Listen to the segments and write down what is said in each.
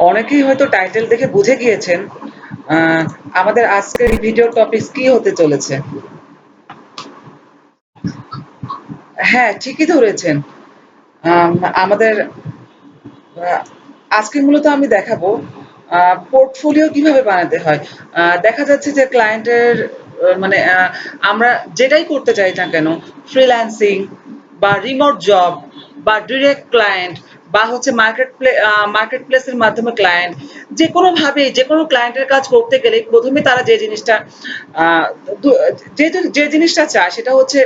অনেকেই হয়তো টাইটেল দেখে বুঝে গিয়েছেন আমাদের আজকের ভিডিও টপিক কি হতে চলেছে। হ্যাঁ, ঠিকই ধরেছেন। আমাদের আজকে মূলত আমি দেখাবো পোর্টফোলিও কিভাবে বানাতে হয়। দেখা যাচ্ছে যে ক্লায়েন্টের মানে আমরা যেটাই করতে চাই না কেন, ফ্রিল্যান্সিং বা রিমোট জব বা ডিরেক্ট ক্লায়েন্ট বা হচ্ছে মার্কেট প্লেসের মাধ্যমে ক্লায়েন্ট, যে কোনোভাবে যে কোনো ক্লায়েন্টের কাজ করতে গেলে প্রথমে তারা যে জিনিসটা আহ, যে জিনিসটা চায় সেটা হচ্ছে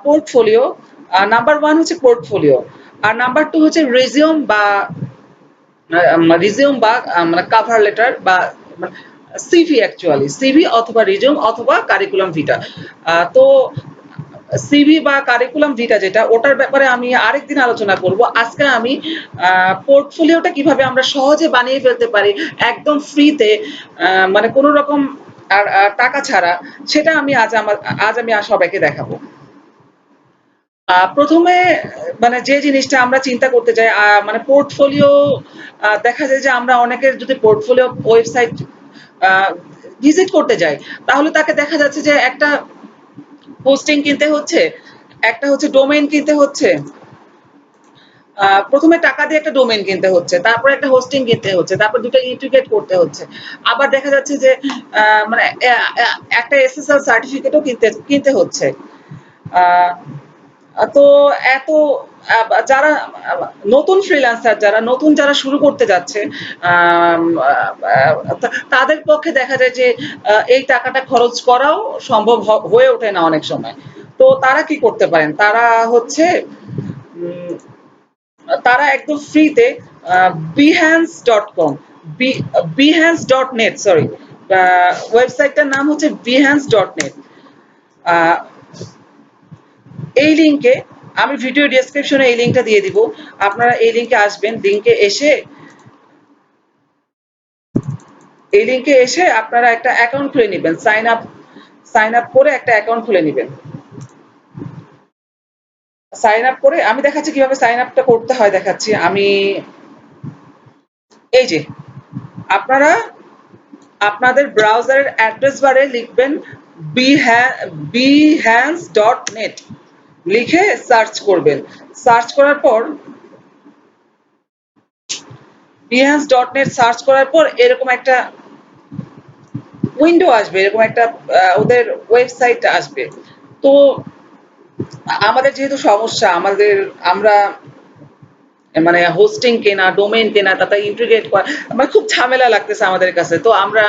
পোর্টফোলিও। নাম্বার ওয়ান হচ্ছে পোর্টফোলিও, আর নাম্বার টু হচ্ছে রিজিউম বা মানে কাভার লেটার বা সিভি, অ্যাকচুয়ালি সিভি অথবা রিজিউম অথবা কারিকুলাম ভিটা। তো সিভি বা কারিকুলাম ভিটা যেটা, ওটার ব্যাপারে আমি আরেকদিন আলোচনা করব। আজকে আমি পোর্টফোলিওটা কিভাবে আমরা সহজে বানিয়ে ফেলতে পারি একদম ফ্রিতে, মানে কোনো রকম টাকা ছাড়া, সেটা আমি আজ আমি সবাইকে দেখাবো। প্রথমে মানে যে জিনিসটা আমরা চিন্তা করতে চাই, মানে পোর্টফোলিও, দেখা যায় যে আমরা অনেকের যদি পোর্টফোলিও ওয়েবসাইট ভিজিট করতে যাই, তাহলে তাকে দেখা যাচ্ছে যে একটা হোস্টিং কিনতে হচ্ছে, একটা হচ্ছে ডোমেইন কিনতে হচ্ছে। প্রথমে টাকা দিয়ে একটা ডোমেইন কিনতে হচ্ছে, তারপর একটা হোস্টিং কিনতে হচ্ছে, তারপর দুটো ইন্টিগ্রেট করতে হচ্ছে। আবার দেখা যাচ্ছে যে মানে একটা এসএসএল সার্টিফিকেটও কিনতে কিনতে হচ্ছে। আহ তো এত যারা নতুন ফ্রিল্যান্সার, যারা শুরু করতে যাচ্ছে, তাদের পক্ষে দেখা যায় যে এই টাকাটা খরচ করাও সম্ভব হয়ে ওঠে না অনেক সময়। তো তারা কি করতে পারেন, তারা হচ্ছে তারা একদম ফ্রিতে behance.com, behance.net, সরি, ওয়েবসাইটটার নাম হচ্ছে behance.net। এই লিংকে, আমি ভিডিও ডেসক্রিপশনে এই লিংকটা দিয়ে দিব। আপনারা এই লিংকে আসবেন, এই লিংকে এসে আপনারা একটা অ্যাকাউন্ট খুলে নেবেন, সাইন আপ করে একটা অ্যাকাউন্ট খুলে নেবেন। সাইন আপ করে আমি দেখাচ্ছি কিভাবে সাইন আপটা করতে হয়, দেখাচ্ছি আমি। এই যে, আপনারা আপনাদের ব্রাউজারের অ্যাড্রেস বারে লিখবেন behance.net, লিখে সার্চ করবেন। সার্চ করার পর behance.net সার্চ করার পর এরকম একটা উইন্ডো আসবে, এরকম একটা ওদের ওয়েবসাইট আসবে। তো আমাদের যেহেতু সমস্যা, আমরা মানে হোস্টিং কেনা, ডোমেইন কেনা, তাতে ইন্টিগ্রেট করা, মানে খুব ঝামেলা লাগতেছে আমাদের কাছে। তো আমরা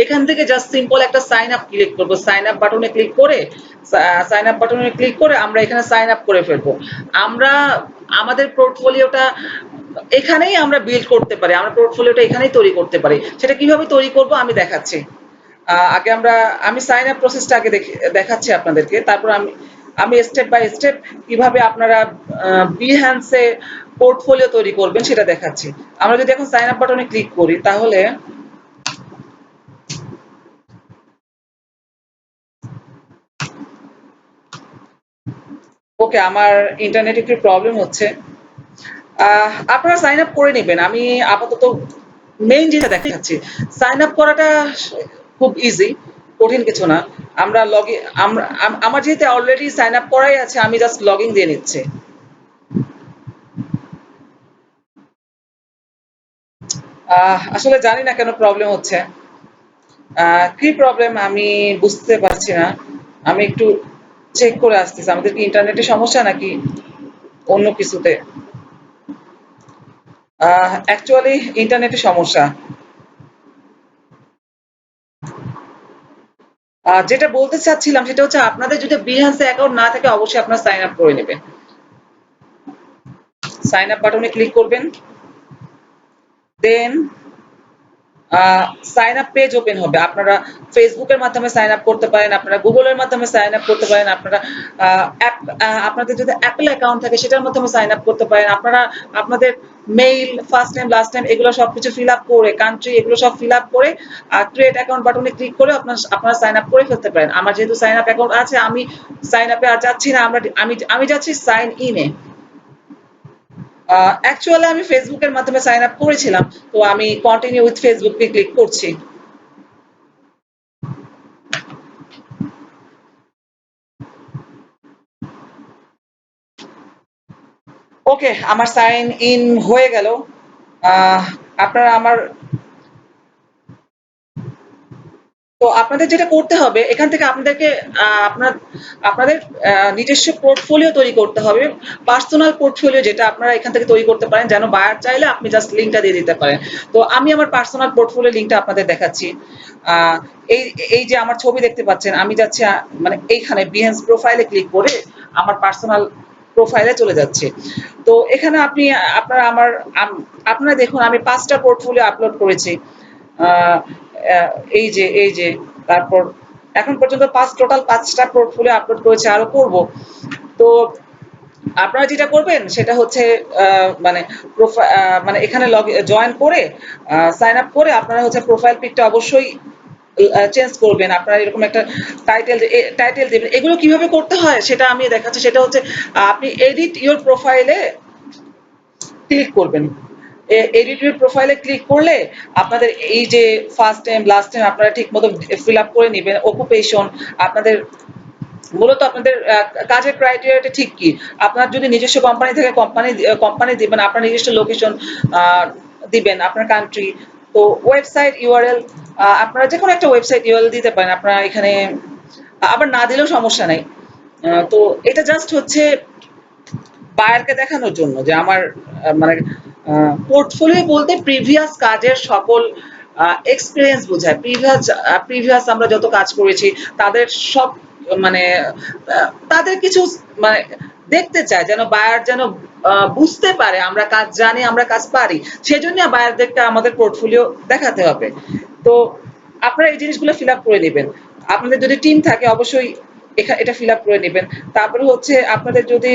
এখান থেকে জাস্ট সিম্পল একটা সাইন আপ ক্লিক করবো, সাইন আপ বাটনে ক্লিক করে আমরা এখানে সাইন আপ করে ফেলবো। আমরা আমাদের পোর্টফোলিওটা এখানেই আমরা বিল্ড করতে পারি, আমরা পোর্টফোলিওটা এখানেই তৈরি করতে পারি। সেটা কিভাবে তৈরি করব আমি দেখাচ্ছি। আগে আমি সাইন আপ প্রসেসটা আগে দেখাচ্ছি আপনাদেরকে, তারপর আমি স্টেপ বাই স্টেপ কিভাবে আপনারা বিহ্যান্সে পোর্টফোলিও তৈরি করবেন সেটা দেখাচ্ছি। আমরা যদি এখন সাইন আপ বাটনে ক্লিক করি, তাহলে ওকে, আমার ইন্টারনেট একটু প্রবলেম হচ্ছে। আপনারা সাইন আপ করে নেবেন। আমি আপাতত মেইন যেটা দেখাচ্ছি। সাইন আপ করাটা খুব ইজি, কঠিন কিছু না। আমরা লগ ইন, আমার যেহেতু অলরেডি সাইন আপ করাই আছে, আমি জাস্ট লগ ইন দিয়ে নিচ্ছি। আসলে জানি না কেন প্রবলেম হচ্ছে। কি প্রবলেম আমি বুঝতে পারছি না। আমি একটু চেক করে আসতেছি, আমাদের কি ইন্টারনেটের সমস্যা নাকি অন্য কিছুতে। অ্যাকচুয়ালি ইন্টারনেটের সমস্যা। যেটা বলতে চাচ্ছিলাম সেটা হচ্ছে, আপনাদের যদি বিহ্যান্সে অ্যাকাউন্ট না থাকে, অবশ্যই আপনারা সাইন আপ করে নেবেন। সাইন আপ বাটনে ক্লিক করবেন, দেন সাইন আপ পেজ ওপেন হবে। আপনারা ফেসবুকের মাধ্যমে সাইন আপ করতে পারেন, আপনারা গুগলের মাধ্যমে সাইন আপ করতে পারেন, আপনারা আপনাদের যদি অ্যাপল অ্যাকাউন্ট থাকে সেটার মাধ্যমে সাইন আপ করতে পারেন। আপনারা আপনাদের mail, first name, last name, এগুলো সবকিছু ফিল আপ করে, কান্ট্রি, এগুলো সব ফিল আপ করে ক্রিয়েট অ্যাকাউন্ট বাটনে ক্লিক করে আপনারা সাইন আপ করে ফেলতে পারেন। আমার যেহেতু সাইন আপ অ্যাকাউন্ট আছে, আমি সাইন আপে আর যাচ্ছি না, আমি যাচ্ছি সাইন ইনে। অ্যাকচুয়ালি আমি ফেসবুকের মাধ্যমে সাইন আপ করেছিলাম, তো আমি কন্টিনিউ উইথ ফেসবুকে ক্লিক করছি। ওকে, আমার সাইন ইন হয়ে গেল। আহ, আপনারা আমার তো আপনাদের যেটা করতে হবে এখান থেকে আপনাদেরকে আপনাদের নিজস্ব পোর্টফোলিও তৈরি করতে হবে। পার্সোনাল পোর্টফোলিও যেটা আপনারা এখান থেকে তৈরি করতে পারেন, যেন বায়ার চাইলে আপনি জাস্ট লিঙ্কটা দিয়ে দিতে পারেন। তো আমি আমার পার্সোনাল পোর্টফোলিও লিঙ্কটা আপনাদের দেখাচ্ছি। আহ, এই এই যে আমার ছবি দেখতে পাচ্ছেন, আমি যাচ্ছি মানে এইখানে বিহেন্স প্রোফাইলে ক্লিক করে আমার পার্সোনাল প্রোফাইলে চলে যাচ্ছে। তো এখানে আপনি আপনারা আপনারা দেখুন আমি 5টা পোর্টফোলিও আপলোড করেছি। আহ, আহ, এই যে তারপর এখন পর্যন্ত টোটাল 5টা পোর্টফোলিও আপলোড করেছে, আরো করব। তো আপনারা যেটা করবেন সেটা হচ্ছে মানে মানে এখানে জয়েন করে সাইন আপ করে আপনারা হচ্ছে প্রোফাইল পিকটা অবশ্যই চেঞ্জ করবেন। আপনারা এরকম একটা টাইটেল দেবেন। এগুলো কিভাবে করতে হয় সেটা আমি দেখাচ্ছি। সেটা হচ্ছে আপনি এডিট ইওর প্রোফাইলে ক্লিক করবেন। এডিট ইওর প্রোফাইলে ক্লিক করলে আপনাদের এই যে ফার্স্ট টাইম লাস্ট টাইম আপনারা ঠিক মতো ফিল আপ করে নেবেন। অকুপেশন, আপনাদের মূলত আপনাদের কাজের ক্রাইটেরিয়াটা ঠিক কি। আপনার যদি নিজস্ব কোম্পানি থেকে কোম্পানি দিবেন, আপনার নিজস্ব লোকেশন দিবেন, আপনার কান্ট্রি। তো ওয়েবসাইট ইউআরএল, আপনারা যে কোনো একটা ওয়েবসাইট ইউআরএল দিতে পারেন। আপনারা এখানে আবার না দিলেও সমস্যা নাই। তো এটা জাস্ট হচ্ছে বায়ারকে দেখানোর জন্য যে আমার মানে পোর্টফোলিও বলতে প্রিভিয়াস কাজের সকল এক্সপিরিয়েন্স বোঝায়। প্রিভিয়াস আমরা যত কাজ করেছি তাদের সব মানে তাদের কিছু মানে দেখতে চায়, যেন বায়ার যেন বুঝতে পারে আমরা কাজ জানি, আমরা কাজ পারি। সেজন্য বায়ারদেরকে আমাদের পোর্টফোলিও দেখাতে হবে। তো আপনারা এই জিনিসগুলো ফিল আপ করে নেবেন। আপনাদের যদি টিম থাকে অবশ্যই এটা ফিল আপ করে নেবেন। তারপরে হচ্ছে আপনাদের যদি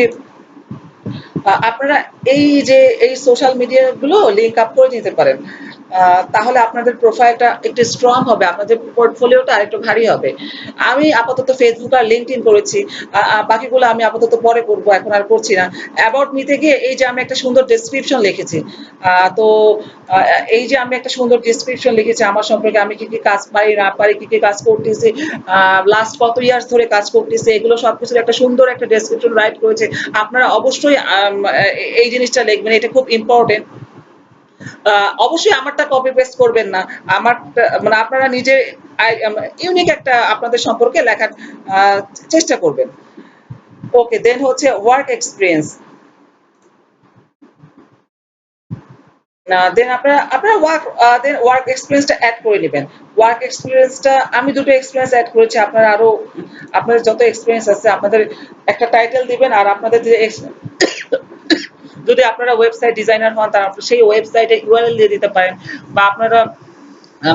আপনারা এই যে এই সোশ্যাল মিডিয়া গুলো লিংক আপ করে নিতে পারেন। তাহলে আপনাদের প্রোফাইলটা একটু স্ট্রং হবে, আপনাদের পোর্টফোলিওটা আরেকটু ভারী হবে। আমি আপাতত ফেসবুক আর লিঙ্কডইন করেছি। বাকিগুলো আমি আপাতত পরে করব, এখন আর করছি না। অ্যাবাউট মিতে গিয়ে এই যে আমি একটা সুন্দর ডেসক্রিপশন লিখেছি। তো এই যে আমি একটা সুন্দর ডেসক্রিপশন লিখেছি আমার সম্পর্কে, আমি কি কি কাজ পারি না পারি, কি কি কাজ করতেছি, লাস্ট কত ইয়ার্স ধরে কাজ করতেছি, এগুলো সবকিছুর একটা সুন্দর একটা ডেসক্রিপশন রাইট করেছে। আপনারা অবশ্যই এই জিনিসটা লিখবেন, এটা খুব ইম্পর্টেন্ট। অবশ্যই আমারটা কপি পেস্ট করবেন না। আমারটা মানে আপনারা নিজে ইউনিক একটা আপনাদের সম্পর্কে লেখার চেষ্টা করবেন। ওকে, দেন হচ্ছে ওয়ার্ক এক্সপিরিয়েন্স। দেন আপনারা ওয়ার্ক এক্সপিরিয়েন্সটা অ্যাড করে নেবেন। ওয়ার্ক এক্সপিরিয়েন্সটা আমি দুটো এক্সপিরিয়েন্স অ্যাড করেছি। আপনারা আরো আপনাদের যত এক্সপিরিয়েন্স আছে আপনাদের একটা টাইটেল দিবেন। আর আপনাদের যে যদি আপনারা ওয়েবসাইট ডিজাইনার হন তাহলে সেই ওয়েবসাইটে ইউআরএল দিয়ে দিতে পারেন। বা আপনারা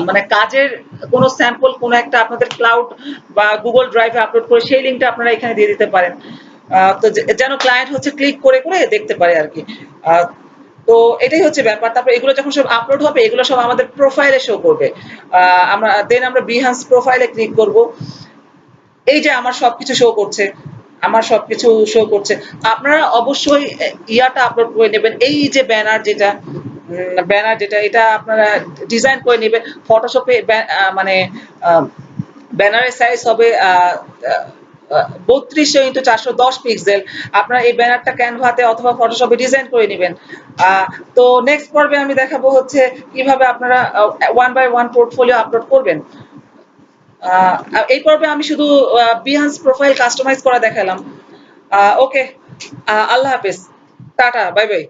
মানে কাজের কোনো স্যাম্পল কোনো একটা আপনাদের ক্লাউড বা গুগল ড্রাইভে আপলোড করে সেই লিঙ্কটা আপনারা এখানে দিয়ে দিতে পারেন। তো যেন ক্লায়েন্ট হচ্ছে ক্লিক করে করে দেখতে পারে আর কি। তো এটাই হচ্ছে ব্যাপার। তারপর এগুলো যখন সব আপলোড হবে এগুলো সব আমাদের প্রোফাইলে শো করবে। আমরা বিহান্স প্রোফাইলে ক্লিক করব। এই যে আমার সবকিছু শো করছে, আমার সবকিছু শো করছে। আপনারা অবশ্যই ইয়াটা আপলোড করে নেবেন। এই যে ব্যানার যেটা এটা আপনারা ডিজাইন করে নেবেন ফটোশপে। মানে ব্যানারের সাইজ হবে 32x410 পিক্সেল। আপনারা এই ব্যানারটা ক্যানভাতে অথবা ফটোশপে ডিজাইন করে নেবেন। তো নেক্সট পর্বে আমি দেখাবো হচ্ছে কিভাবে আপনারা one by one portfolio upload করবেন। আহ, এই পর্বে আমি শুধু বিহান্স প্রোফাইল কাস্টমাইজ করা দেখালাম। ওকে, আল্লাহ হাফেজ, টাটা, বাই বাই।